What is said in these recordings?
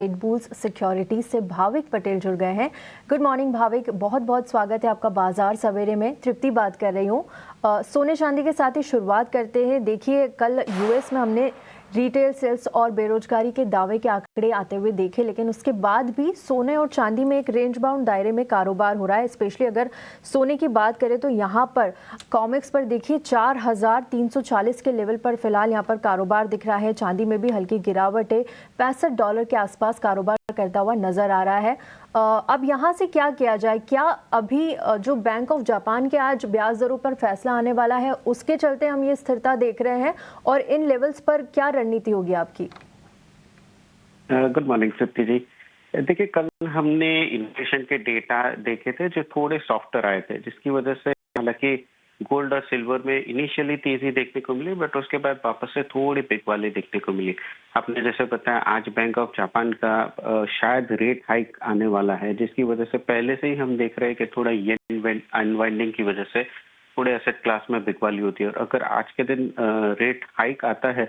Bulls securities से भाविक पटेल जुड़ गए हैं। गुड मॉर्निंग भाविक, बहुत बहुत स्वागत है आपका बाजार सवेरे में। तृप्ति बात कर रही हूँ। सोने चांदी के साथ ही शुरुआत करते हैं। देखिए, कल यूएस में हमने रिटेल सेल्स और बेरोजगारी के दावे के आंकड़े आते हुए देखे, लेकिन उसके बाद भी सोने और चांदी में एक रेंज बाउंड दायरे में कारोबार हो रहा है। स्पेशली अगर सोने की बात करें तो यहाँ पर कॉमेक्स पर देखिए 4,340 के लेवल पर फिलहाल यहाँ पर कारोबार दिख रहा है। चांदी में भी हल्की गिरावट है, $65 के आसपास कारोबार करता हुआ नजर आ रहा है। अब यहाँ से क्या किया जाए? क्या अभी जो बैंक ऑफ जापान के आज ब्याज दरों पर फैसला आने वाला है, उसके चलते हम ये स्थिरता देख रहे हैं, और इन लेवल्स पर क्या रणनीति होगी आपकी? गुड मॉर्निंग तृप्ति जी। देखिए, कल हमने इन्फ्लेशन के डेटा देखे थे जो थोड़े सॉफ्टर आए थे, जिसकी वजह से हालांकि गोल्ड और सिल्वर में इनिशियली तेजी देखने को मिली, बट उसके बाद वापस से थोड़ी पिक वाली देखने को मिली। आपने जैसे बताया, आज बैंक ऑफ जापान का शायद रेट हाइक आने वाला है, जिसकी वजह से पहले से ही हम देख रहे हैं कि थोड़ा येन अनवाइंडिंग की वजह से थोड़े एसेट क्लास में बिक वाली होती है। और अगर आज के दिन रेट हाइक आता है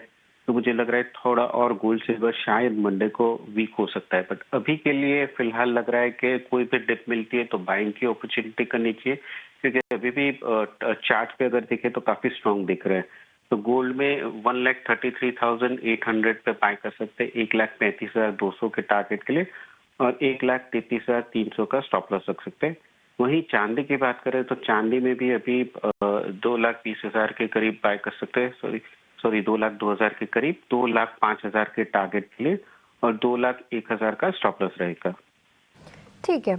तो मुझे लग रहा है थोड़ा और गोल्ड सिल्वर शायद मंडे को वीक हो सकता है। बट अभी के लिए फिलहाल लग रहा है कि कोई भी डिप मिलती है तो बाइंग की अपॉर्चुनिटी करनी चाहिए, क्योंकि अभी भी चार्ट पे अगर देखें तो काफी स्ट्रांग दिख रहा है। तो गोल्ड में 1,33,800 पे बाय कर सकते हैं, 1,35,200 के टारगेट के लिए, और 1,33,300 का स्टॉप लॉस रख सकते हैं। वहीं चांदी की बात करें तो चांदी में भी अभी 2,20,000 के करीब बाय कर सकते हैं। सॉरी 2,02,000 के करीब, 2,05,000 के टारगेट के लिए, और 2,01,000 का स्टॉप लॉस रहेगा। ठीक है,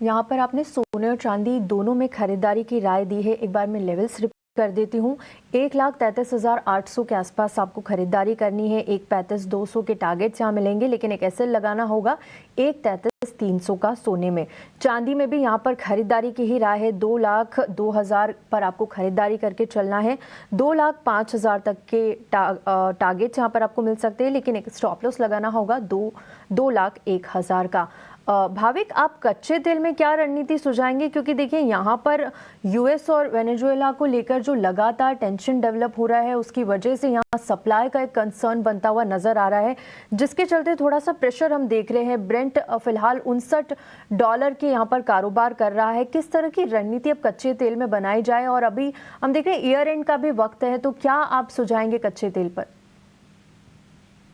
यहाँ पर आपने सोने और चांदी दोनों में खरीदारी की राय दी है। एक बार मैं लेवल्स रिपीट कर देती हूँ। 1,33,800 के आसपास आपको खरीदारी करनी है। 1,35,200 के टारगेट्स यहाँ मिलेंगे, लेकिन एक एसएल लगाना होगा 1,33,300 का सोने में। चांदी में भी यहाँ पर खरीदारी की ही राय है। 2,02,000 पर आपको खरीदारी करके चलना है। 2,05,000 तक के टारगेट्स यहाँ पर आपको मिल सकते हैं, लेकिन एक स्टॉप लॉस लगाना होगा 2,01,000 का। भाविक, आप कच्चे तेल में क्या रणनीति सुझाएंगे? क्योंकि देखिए, यहाँ पर यूएस और वेनेजुएला को लेकर जो लगातार टेंशन डेवलप हो रहा है, उसकी वजह से यहाँ सप्लाई का एक कंसर्न बनता हुआ नजर आ रहा है, जिसके चलते थोड़ा सा प्रेशर हम देख रहे हैं। ब्रेंट फिलहाल $59 के यहाँ पर कारोबार कर रहा है। किस तरह की रणनीति अब कच्चे तेल में बनाई जाए? और अभी हम देख रहे हैं ईयर एंड का भी वक्त है, तो क्या आप सुझाएंगे कच्चे तेल पर?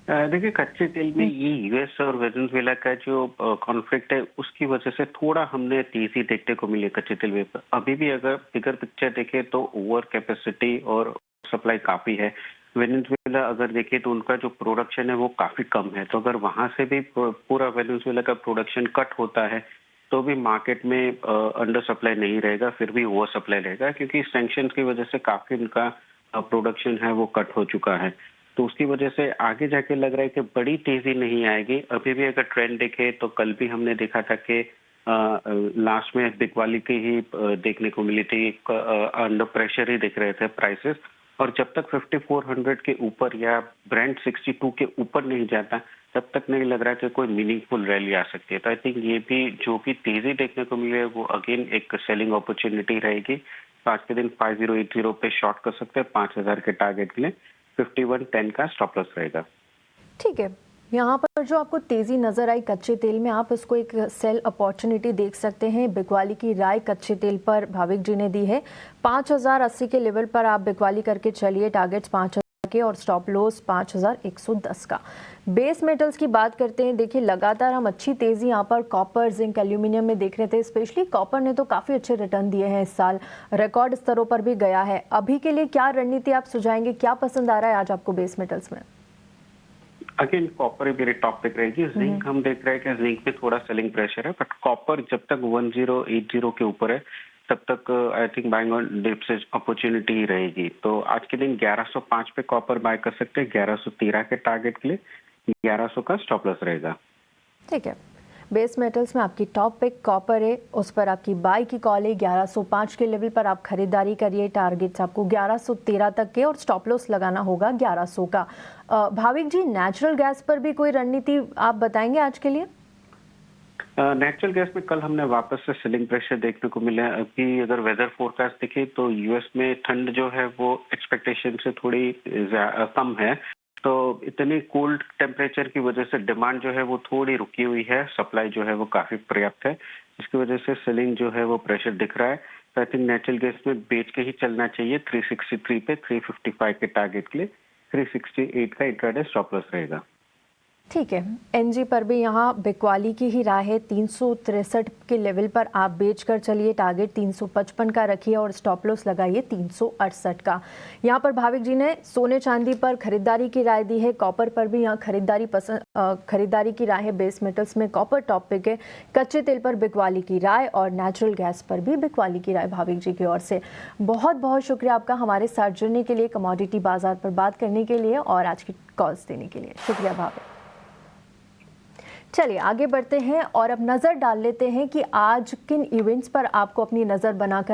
देखिए, कच्चे तेल में ये यूएस और वेनेजुएला का जो कॉन्फ्लिक्ट है, उसकी वजह से थोड़ा हमने तेजी देखने को मिली कच्चे तेल में। अभी भी अगर बिगर पिक्चर देखें तो ओवर कैपेसिटी और सप्लाई काफी है। वेनेजुएला अगर देखें तो उनका जो प्रोडक्शन है वो काफी कम है, तो अगर वहां से भी पूरा वेनेजुएला का प्रोडक्शन कट होता है तो भी मार्केट में अंडर सप्लाई नहीं रहेगा, फिर भी ओवर सप्लाई रहेगा, क्योंकि सैंक्शन की वजह से काफी उनका प्रोडक्शन है वो कट हो चुका है। तो उसकी वजह से आगे जाके लग रहा है कि बड़ी तेजी नहीं आएगी। अभी भी अगर ट्रेंड देखे तो कल भी हमने देखा था कि लास्ट में बिग वाली की ही देखने को मिली थी, अंडर प्रेशर ही दिख रहे थे प्राइसेस। और जब तक 5400 के ऊपर या ब्रेंट 62 के ऊपर नहीं जाता, तब तक नहीं लग रहा कि कोई मीनिंगफुल रैली आ सकती है। तो आई थिंक ये भी जो भी तेजी देखने को मिली है वो अगेन एक सेलिंग अपॉर्चुनिटी रहेगी। तो आज के दिन 5080 पे शॉर्ट कर सकते हैं 5,000 के टारगेट के लिए। 5110 का स्टॉप लॉस रहेगा। ठीक है, यहाँ पर जो आपको तेजी नजर आई कच्चे तेल में, आप इसको एक सेल अपॉर्चुनिटी देख सकते हैं। बिकवाली की राय कच्चे तेल पर भाविक जी ने दी है। 5,080 के लेवल पर आप बिकवाली करके चलिए। टारगेट्स 5,000 के और स्टॉप लॉस 5,110 का। बेस मेटल्स की बात करते हैं। देखिए, लगातार हम अच्छी तेजी यहाँ पर कॉपर, जिंक, एल्यूमिनियम में देख रहे थे। स्पेशली कॉपर ने तो काफी अच्छे रिटर्न दिए हैं इस साल, रिकॉर्ड स्तरों पर भी गया है। अभी के लिए क्या रणनीति आप सुझाएंगे? क्या पसंद आ रहा है आज आपको बेस मेटल्स में? अगेन कॉपर मेरे टॉप पे रहेगी। जिंक हम देख रहे हैं कि जिंक पे थोड़ा सेलिंग प्रेशर है, बट कॉपर जब तक 1080 के ऊपर है तब तक I think buying on dip से अपॉर्चुनिटी ही रहेगी। तो आज के दिन 1105 पे कॉपर बाय कर सकते हैं, 1113 के टारगेट के लिए, 1100 का स्टॉप लॉस रहेगा। ठीक है, बेस मेटल्स में आपकी टॉप पिक कॉपर है, उस पर आपकी बाई की कॉल है। 1105 के लेवल पर आप खरीदारी करिए। टारगेट्स आपको 1113 तक के और स्टॉप लॉस लगाना होगा 1100 का। भाविक जी, नेचुरल गैस पर भी कोई रणनीति आप बताएंगे आज के लिए? नेचुरल गैस में कल हमने वापस से सेलिंग प्रेशर देखने को मिला है। अभी अगर वेदर फोरकास्ट देखें तो यूएस में ठंड जो है वो एक्सपेक्टेशन से थोड़ी कम है, तो इतनी कोल्ड टेम्परेचर की वजह से डिमांड जो है वो थोड़ी रुकी हुई है, सप्लाई जो है वो काफ़ी पर्याप्त है, जिसकी वजह से सेलिंग जो है वो प्रेशर दिख रहा है। तो आई थिंक नेचुरल गैस में बेच के ही चलना चाहिए 363 पे 355 के टारगेट के लिए 368 का इंट्राडे स्टॉप लॉस रहेगा। ठीक है, एनजी पर भी यहाँ बिकवाली की ही राह है। 363 के लेवल पर आप बेच कर चलिए, टारगेट 355 का रखिए और स्टॉप लॉस लगाइए 368 का। यहाँ पर भाविक जी ने सोने चांदी पर खरीदारी की राय दी है, कॉपर पर भी यहाँ खरीदारी की राय है। बेस मेटल्स में कॉपर टॉप पिक है, कच्चे तेल पर बिकवाली की राय और नेचुरल गैस पर भी बिकवाली की राय भाविक जी की ओर से। बहुत बहुत शुक्रिया आपका हमारे साथ जुड़ने के लिए, कमोडिटी बाजार पर बात करने के लिए और आज की कॉल्स देने के लिए। शुक्रिया भाविक। चलिए आगे बढ़ते हैं और अब नज़र डाल लेते हैं कि आज किन इवेंट्स पर आपको अपनी नज़र बनाकर